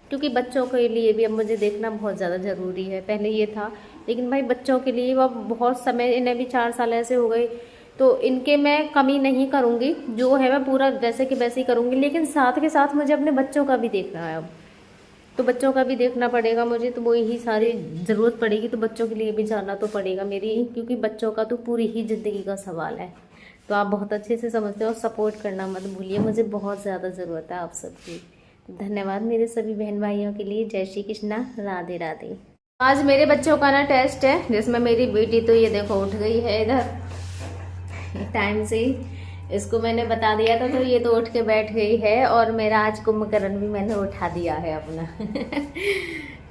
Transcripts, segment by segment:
क्योंकि बच्चों के लिए भी अब मुझे देखना बहुत ज़्यादा ज़रूरी है। पहले ये था, लेकिन भाई बच्चों के लिए अब बहुत समय, इन्हें भी 4 साल ऐसे हो गए, तो इनके मैं कमी नहीं करूँगी, जो है मैं पूरा वैसे कि वैसे ही करूँगी, लेकिन साथ के साथ मुझे अपने बच्चों का भी देखना है अब। तो बच्चों का भी देखना पड़ेगा मुझे, तो वो यही सारी ज़रूरत पड़ेगी, तो बच्चों के लिए भी जाना तो पड़ेगा मेरी, क्योंकि बच्चों का तो पूरी ही ज़िंदगी का सवाल है। तो आप बहुत अच्छे से समझते हो, सपोर्ट करना मत भूलिए, मुझे बहुत ज़्यादा ज़रूरत है आप सबकी। धन्यवाद मेरे सभी बहन भाइयों के लिए। जय श्री कृष्णा, राधे राधे। आज मेरे बच्चों का ना टेस्ट है, जिसमें मेरी बेटी तो ये देखो उठ गई है इधर टाइम से ही। इसको मैंने बता दिया था तो ये तो उठ के बैठ गई है, और मेरा आज कुंभकर्ण भी मैंने उठा दिया है अपना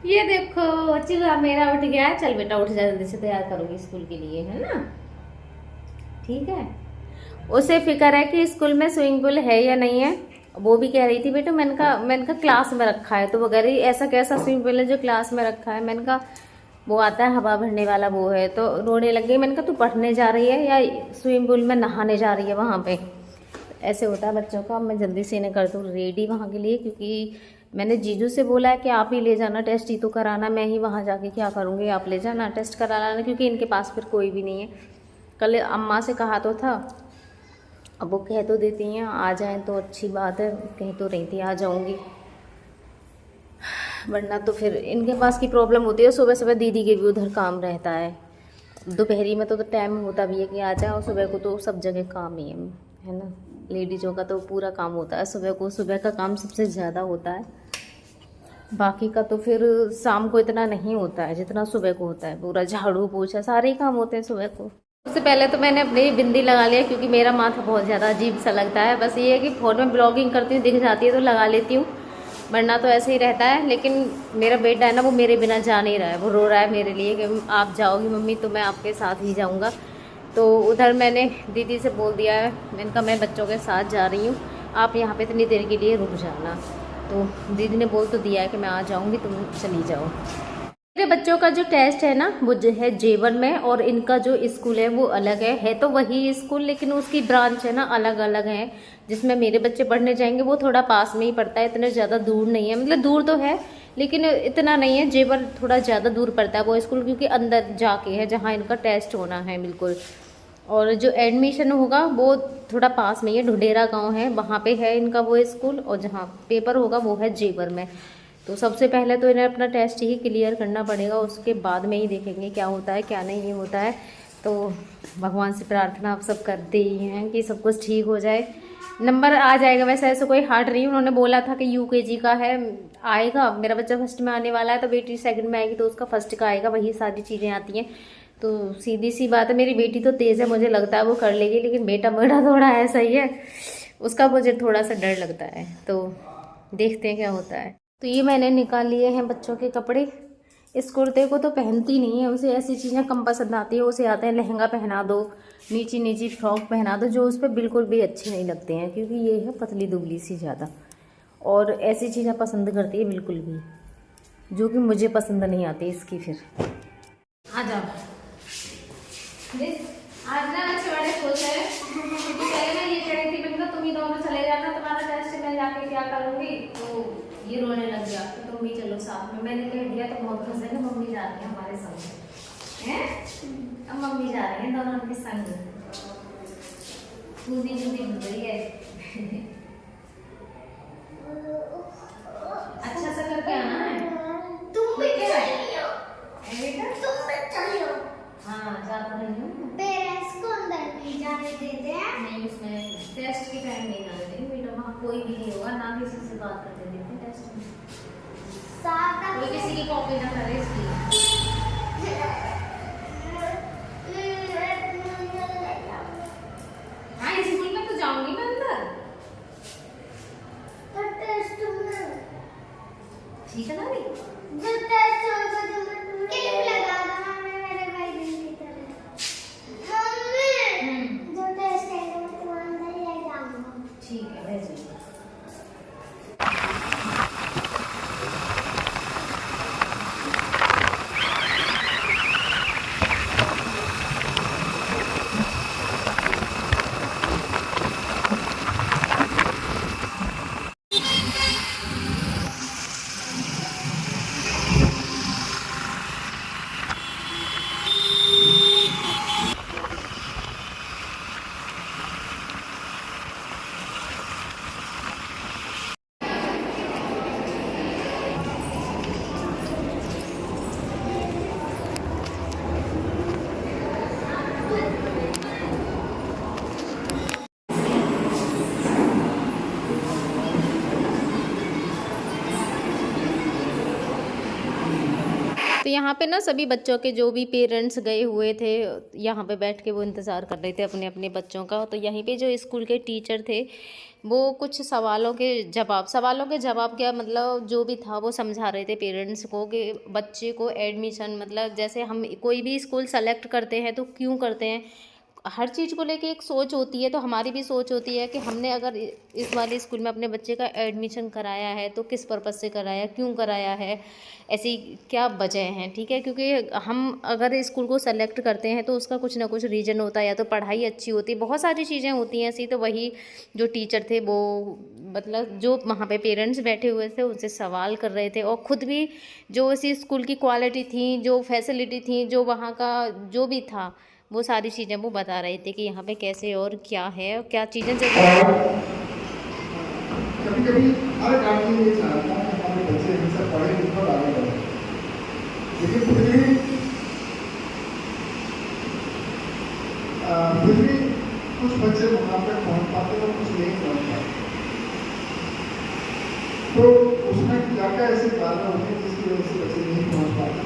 ये देखो चूहा मेरा उठ गया। चल बेटा उठ जा, जल्दी से तैयार करूँगी स्कूल के लिए, है ना? ठीक है। उसे फिक्र है कि स्कूल में स्विमिंग पूल है या नहीं है। वो भी कह रही थी बेटा, मैंने कहा क्लास में रखा है, तो वो कह रही ऐसा कैसा स्विमिंग पूल है जो क्लास में रखा है। मैंने कहा वो आता है हवा भरने वाला वो है। तो रोने लग गई। मैंने कहा तू पढ़ने जा रही है या स्विमिंग पूल में नहाने जा रही है वहाँ पे? ऐसे होता है बच्चों का। मैं जल्दी से इन्हें कर दूँ रेडी वहाँ के लिए, क्योंकि मैंने जीजू से बोला है कि आप ही ले जाना, टेस्ट ही तो कराना, मैं ही वहाँ जाके क्या करूँगी, आप ले जाना टेस्ट करा लाना, क्योंकि इनके पास फिर कोई भी नहीं है। कल अम्मा से कहा तो था, अब वो कह तो देती हैं आ जाएं तो अच्छी बात है, कह तो रही थी आ जाऊंगी, वरना तो फिर इनके पास की प्रॉब्लम होती है। सुबह सुबह दीदी के भी उधर काम रहता है, दोपहरी में तो टाइम होता भी है कि आ जाए, और सुबह को तो सब जगह काम ही है ना। लेडीज़ों का तो पूरा काम होता है सुबह को, सुबह का काम सबसे ज़्यादा होता है, बाकी का तो फिर शाम को इतना नहीं होता है जितना सुबह को होता है। पूरा झाड़ू पोछा सारे ही काम होते हैं सुबह को। उससे पहले तो मैंने अपनी बिंदी लगा लिया, क्योंकि मेरा माथा बहुत ज़्यादा अजीब सा लगता है। बस ये है कि फ़ोन में ब्लॉगिंग करती हूँ, दिख जाती है तो लगा लेती हूँ, वरना तो ऐसे ही रहता है। लेकिन मेरा बेटा है ना, वो मेरे बिना जा नहीं रहा है, वो रो रहा है मेरे लिए कि आप जाओगी मम्मी तो मैं आपके साथ ही जाऊँगा। तो उधर मैंने दीदी से बोल दिया है, मैंने कहा मैं बच्चों के साथ जा रही हूँ, आप यहाँ पर इतनी देर के लिए रुक जाना। तो दीदी ने बोल तो दिया है कि मैं आ जाऊँगी, तुम चली जाओ। मेरे बच्चों का जो टेस्ट है ना वो जो है J1 में, और इनका जो स्कूल है वो अलग है तो वही स्कूल, लेकिन उसकी ब्रांच है ना अलग अलग है। जिसमें मेरे बच्चे पढ़ने जाएंगे वो थोड़ा पास में ही पड़ता है, इतना ज़्यादा दूर नहीं है, मतलब दूर तो है लेकिन इतना नहीं है। J1 थोड़ा ज़्यादा दूर पड़ता है वो स्कूल, क्योंकि अंदर जाके है जहाँ इनका टेस्ट होना है बिल्कुल। और जो एडमिशन होगा वो थोड़ा पास में ही है, ढुडेरा गाँव है, वहाँ पर है इनका वो स्कूल, और जहाँ पेपर होगा वो है J1 में। तो सबसे पहले तो इन्हें अपना टेस्ट ही क्लियर करना पड़ेगा, उसके बाद में ही देखेंगे क्या होता है क्या नहीं होता है। तो भगवान से प्रार्थना आप सब करते ही हैं कि सब कुछ ठीक हो जाए, नंबर आ जाएगा। वैसे ऐसे कोई हार्ड नहीं, उन्होंने बोला था कि UKG का है आएगा, मेरा बच्चा फर्स्ट में आने वाला है, तो बेटी सेकंड में आएगी तो उसका फर्स्ट का आएगा, वही सारी चीज़ें आती हैं। तो सीधी सी बात है, मेरी बेटी तो तेज़ है, मुझे लगता है वो कर लेगी, लेकिन बेटा मेरा थोड़ा ऐसा ही है, उसका मुझे थोड़ा सा डर लगता है। तो देखते हैं क्या होता है। तो ये मैंने निकाल लिए हैं बच्चों के कपड़े। इस कुर्ते को तो पहनती नहीं है, उसे ऐसी चीज़ें कम पसंद आती है, उसे आते हैं लहंगा पहना दो, नीची नीची फ्रॉक पहना दो, जो उस पर बिल्कुल भी अच्छे नहीं लगते हैं, क्योंकि ये है पतली दुबली सी ज़्यादा, और ऐसी चीज़ें पसंद करती है बिल्कुल भी, जो कि मुझे पसंद नहीं आती इसकी। फिर आ जाओ, आज ना अच्छे बड़े खुश है, पहले मैं ये कह रही थी बेटा तुम ही दोनों चले जाना, तुम्हारा टेस्ट मैं जाके क्या करूँगी, तो ये रोने लग गया तो तुम भी चलो साथ में। मैंने कह दिया तो बहुत खुश है कि मम्मी जा रही है हमारे संग, हैं? अब मम्मी जा रही है दोनों के संग, कूदी कूदी घूम रही है अच्छा सा करके आना है। तुम भी क्या बेटा, तुम भी चलो। हाँ जा तो रही हूँ, पेरेंट्स को अंदर नहीं जाने देते हैं। नहीं, उसमें टेस्ट के टाइम नहीं जाने देंगे बेटा, वहाँ कोई भी नहीं होगा, ना किसी से बात करने देते टेस्ट में, कोई किसी की कॉपी ना करे इसकी। हाँ स्कूल में तो जाऊंगी मैं अंदर, ठीक है ना? ठीक है भेजिए। तो यहाँ पे ना सभी बच्चों के जो भी पेरेंट्स गए हुए थे यहाँ पे बैठ के वो इंतज़ार कर रहे थे अपने अपने बच्चों का। तो यहीं पे जो स्कूल के टीचर थे वो कुछ सवालों के जवाब क्या मतलब जो भी था वो समझा रहे थे पेरेंट्स को कि बच्चे को एडमिशन मतलब जैसे हम कोई भी स्कूल सेलेक्ट करते हैं तो क्यों करते हैं, हर चीज़ को लेके एक सोच होती है। तो हमारी भी सोच होती है कि हमने अगर इस वाले स्कूल में अपने बच्चे का एडमिशन कराया है तो किस पर्पज़ से कराया, क्यों कराया है, ऐसी क्या वजह है, ठीक है। क्योंकि हम अगर स्कूल को सेलेक्ट करते हैं तो उसका कुछ ना कुछ रीज़न होता है, या तो पढ़ाई अच्छी होती है, बहुत सारी चीज़ें होती हैं ऐसी। तो वही जो टीचर थे वो मतलब जो वहाँ पे पेरेंट्स बैठे हुए थे उनसे सवाल कर रहे थे, और ख़ुद भी जो इसी स्कूल की क्वालिटी थी, जो फैसिलिटी थी, जो वहाँ का जो भी था वो सारी चीज़ें वो बता रहे थे कि यहाँ पे कैसे और क्या है और क्या चीज़ें कभी-कभी हर गार्जियन ये चाहता है कि हमारे बच्चे हमेशा पढ़े लिखे और आगे बढ़े, लेकिन फिर भी कुछ बच्चे वहाँ तक पहुँच पाते और कुछ नहीं पहुँच पाते। तो उसमें क्या-क्या ऐसे कारण होते हैं जिसकी वजह से बच्चे नहीं पहुँच पाते,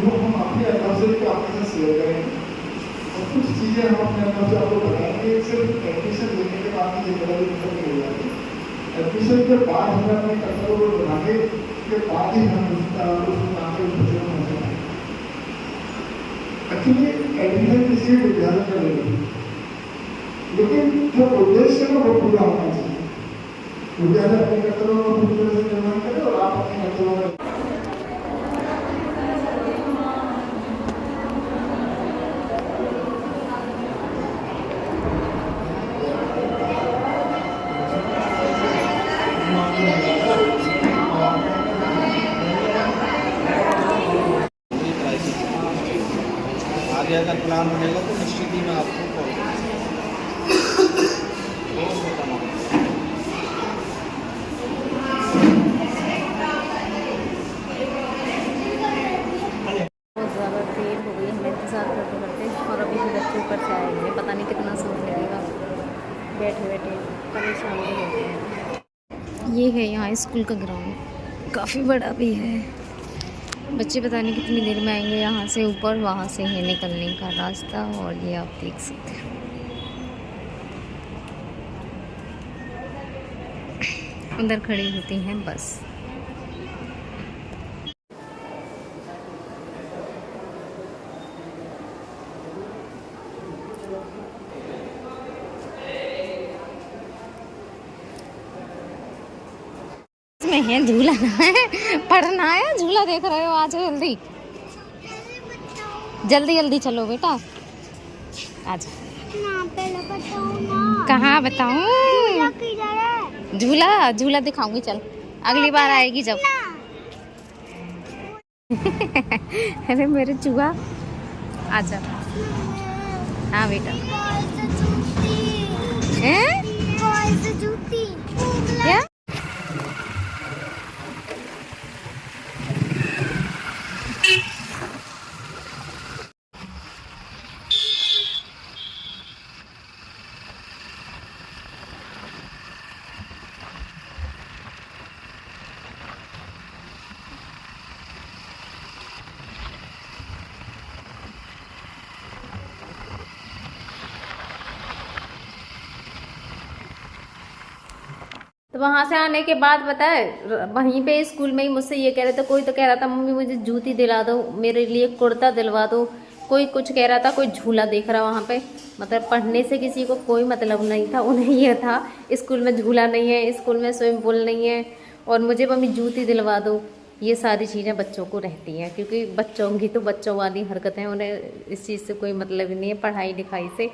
वो हम अपने अनुभव से आपके साथ शेयर करेंगे और कुछ चीज़ें हम अपने अनुभव से आपको बताएंगे। सिर्फ एडमिशन लेने के बाद ये जगह भी नहीं हो जाती, एडमिशन के बाद हमें अपने कर्तव्य को बनाने के बाद ही हम उस काम के उस बच्चे को पहुँचना है। एक्चुअली एडमिशन किसी विद्यालय का नहीं, लेकिन जो उद्देश्य है वो पूरा होना चाहिए। विद्यालय अपने कर्तव्यों को पूरी तरह से निर्वहन करे और आप अपने कर्तव्यों का आगे अगर प्लान बनेगा तो निश्चित ही मैं आपको कॉल बहुत ज़्यादा देर हो गई हमें इंतज़ार करते करते, और अभी भी बच्चे ऊपर से आए हैं, पता नहीं कितना समय लगेगा, बैठे बैठे परेशान भी होते हैं। ये है यहाँ स्कूल का ग्राउंड, काफ़ी बड़ा भी है। बच्चे पता नहीं कितनी देर में आएंगे, यहाँ से ऊपर वहाँ से है निकलने का रास्ता, और ये आप देख सकते हो अंदर खड़ी होती हैं बस। में है झूला ना है, पढ़ना है, झूला देख रहे हो, आज जल्दी जल्दी जल्दी चलो बेटा, आज कहाँ बताऊँ, झूला झूला दिखाऊंगी, चल अगली बार आएगी जब। अरे मेरे चूहा, आजा, हाँ बेटा। क्या तो वहाँ से आने के बाद पता है वहीं पे स्कूल में ही मुझसे ये कह रहे थे, कोई तो कह रहा था मम्मी मुझे जूती दिला दो, मेरे लिए कुर्ता दिलवा दो, कोई कुछ कह रहा था, कोई झूला देख रहा वहाँ पे। मतलब पढ़ने से किसी को कोई मतलब नहीं था, उन्हें ये था स्कूल में झूला नहीं है, स्कूल में स्विमिंग पूल नहीं है, और मुझे मम्मी जूती दिलवा दो। ये सारी चीज़ें बच्चों को रहती हैं, क्योंकि बच्चों की तो बच्चों वाली हरकतें, उन्हें इस चीज़ से कोई मतलब नहीं है, पढ़ाई लिखाई से।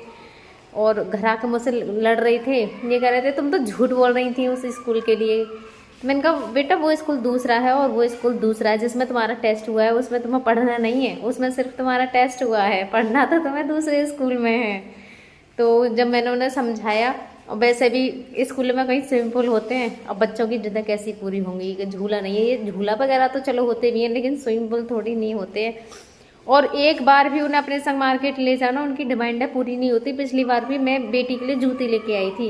और घर आके मुझसे लड़ रही थे, ये कह रहे थे तुम तो झूठ बोल रही थी उस स्कूल के लिए। मैंने कहा बेटा वो स्कूल दूसरा है और वो स्कूल दूसरा है, जिसमें तुम्हारा टेस्ट हुआ है उसमें तुम्हें पढ़ना नहीं है, उसमें सिर्फ तुम्हारा टेस्ट हुआ है, पढ़ना तो तुम्हें दूसरे स्कूल में है। तो जब मैंने उन्हें समझाया, और वैसे भी स्कूल में कहीं स्विमिंग पूल होते हैं, अब बच्चों की जिद्दें कैसी पूरी होंगी कि झूला नहीं है, ये झूला वगैरह तो चलो होते भी हैं लेकिन स्विमिंग पूल थोड़ी नहीं होते हैं। और एक बार भी उन्हें अपने संग मार्केट ले जाना, उनकी डिमांडें पूरी नहीं होती। पिछली बार भी मैं बेटी के लिए जूती लेके आई थी,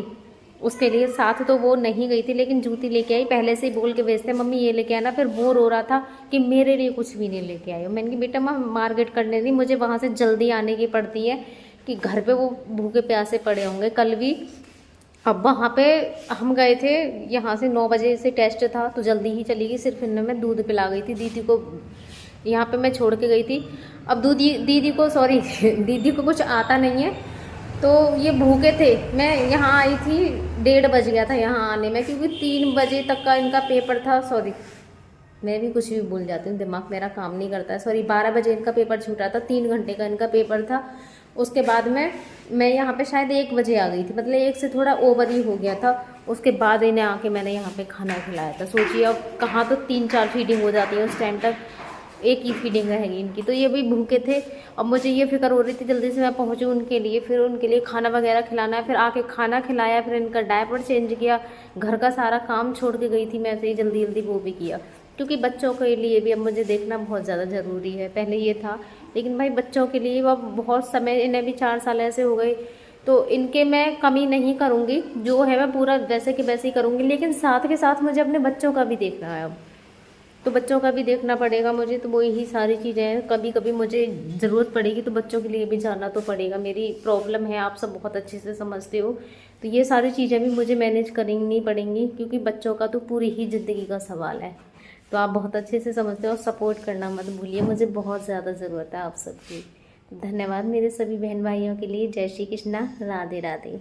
उसके लिए साथ तो वो नहीं गई थी, लेकिन जूती लेके आई, पहले से ही बोल के भेजते मम्मी ये लेके आना। फिर वो रो रहा था कि मेरे लिए कुछ भी नहीं लेके आए हो। मैंने कहा बेटा माँ मार्केट करने दी, मुझे वहाँ से जल्दी आने की पड़ती है कि घर पे वो भूखे प्यासे पड़े होंगे कल भी। अब वहाँ पे हम गए थे, यहाँ से 9 बजे से टेस्ट था तो जल्दी ही चली गई। सिर्फ इनमें मैं दूध पिला गई थी दीदी को, यहाँ पे मैं छोड़ के गई थी। अब दीदी को सॉरी दीदी को कुछ आता नहीं है, तो ये भूखे थे। मैं यहाँ आई थी 1:30 बज गया था यहाँ आने में, क्योंकि 3 बजे तक का इनका पेपर था। सॉरी मैं भी कुछ भी भूल जाती हूँ, दिमाग मेरा काम नहीं करता है। सॉरी 12 बजे इनका पेपर छूटा था, 3 घंटे का इनका पेपर था। उसके बाद में मैं यहाँ पे शायद 1 बजे आ गई थी, मतलब 1 से थोड़ा ओवर ही हो गया था। उसके बाद इन्हें आके मैंने यहाँ पे खाना खिलाया था। सोचिए अब कहाँ तो 3-4 फीडिंग हो जाती है उस टाइम तक, एक ही फीडिंग रहेगी इनकी। तो ये भी भूखे थे। अब मुझे ये फिक्र हो रही थी जल्दी से मैं पहुँचूँ उनके लिए, फिर उनके लिए खाना वगैरह खिलाना है। फिर आके खाना खिलाया, फिर इनका डायपर चेंज किया, घर का सारा काम छोड़ के गई थी मैं, ऐसे ही जल्दी जल्दी वो भी किया, क्योंकि बच्चों के लिए भी अब मुझे देखना बहुत ज़्यादा ज़रूरी है। पहले ये था, लेकिन भाई बच्चों के लिए अब बहुत समय, इन्हें भी 4 साल ऐसे हो गए, तो इनके मैं कमी नहीं करूँगी, जो है मैं पूरा वैसे के वैसे ही करूँगी। लेकिन साथ के साथ मुझे अपने बच्चों का भी देखना है अब, तो बच्चों का भी देखना पड़ेगा मुझे। तो वो यही सारी चीज़ें हैं, कभी कभी मुझे ज़रूरत पड़ेगी तो बच्चों के लिए भी जाना तो पड़ेगा। मेरी प्रॉब्लम है, आप सब बहुत अच्छे से समझते हो, तो ये सारी चीज़ें भी मुझे मैनेज करनी पड़ेंगी, क्योंकि बच्चों का तो पूरी ही ज़िंदगी का सवाल है। तो आप बहुत अच्छे से समझते हो, सपोर्ट करना मत भूलिए, मुझे बहुत ज़्यादा ज़रूरत है आप सबकी। धन्यवाद मेरे सभी बहन भाइयों के लिए। जय श्री कृष्णा, राधे राधे।